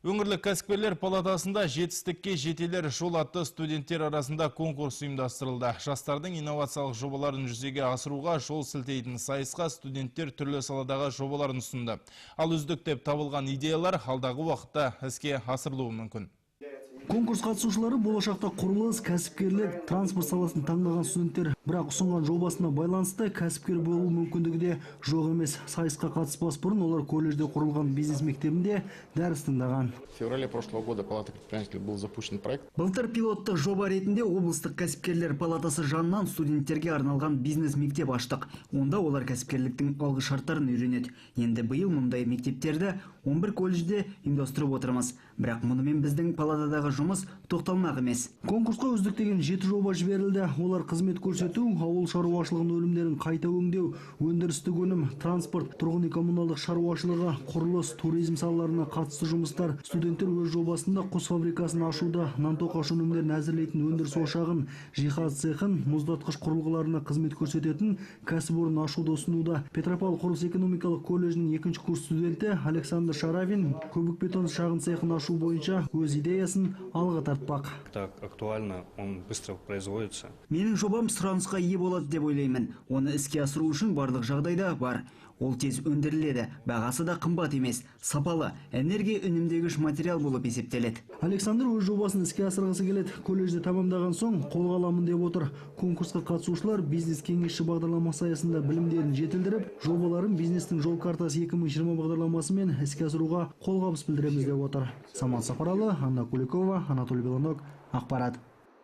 Өңірлік кәсіпкерлер палатасында жетістікке жетелер жол атты студенттер арасында конкурс ұйымдастырылды. Жастардың инновациялық жобаларын жүзеге асыруға жол сілтейтін сайысқа студенттер түрлі саладағы жобаларын ұсынды. Ал үздік деп табылған идеялар алдағы уақытта іске асырылуы мүмкін. Конкурс қатысушылары болашақта құрылыс, кәсіпкерлік, транспорт саласын таңдаған студенттер, бірақ ұсынған жобасына байланысты кәсіпкер болу мүмкіндігі де жоқ емес. Сайысқа қатыспас бұрын олар колледжде құрылған бизнес мектебінде дәріс тыңдаған. В феврале прошлого года Палата предпринимателей был запущен проект. Былтыр пилоттық жоба ретінде облыстық кәсіпкерлер палатасы жанынан студенттерге арналған бизнес мектеп аштық. Онда олар кәсіпкерліктің алғы шарттарын үйренеді. Енді биыл мұндай мектептерді 11 колледжде ұйымдастырып отырмыз. Бірақ мұнымен біздің палатадағы жұмыс тоқталмақ емес. Конкурсқа үздіктеген 7 жоба жіберілді. Олар қызмет көрсету, ауыл шаруашылығының өнімдерін қайта өңдеу, өндірістік өнім, транспорт, тұрғын үй коммуналдық шаруашылығы, құрылыс, туризм салаларына қатысты жұмыстар. Студенттер өз жобасында құс фабрикасын ашуда, нан тоқаш өнімдерін әзірлейтін өндіріс ошағын, жиһаз цехын, мұздатқыш құрылғыларына қызмет көрсететін кәсіпорын ашуды ұсынуда. Петропавл құрылыс экономикалық колледжінің 2-ші курс студенті Александр Шаравин көбік бетон шағын цехын ашу бойынша өз идеясын алға тартпақ. Так актуально, он быстро производится. Менің жобам сұранысқа ие болады деп ойлаймын. Оны іске асыру үшін барлық жағдайда бар. Ол тез өндіріледі, бағасы да қымбат емес, сапалы, энергия үнемдегіш материал болып есептеледі. Александр өз жобасын іске асырғысы келеді. Колледжде тамамдаған соң қолға аламын деп отыр. Конкурсқа қатысушылар бизнес кеңесші бағдарламасы аясында білімдерін жетілдіріп, жобаларын бизнестің жол картасы 2020 бағдарламасымен іске асыруға қолғабыс білдіреміз деп отыр. Самат Сапаралы, Анна Куликова, Анатолий Белонок, ақпарат.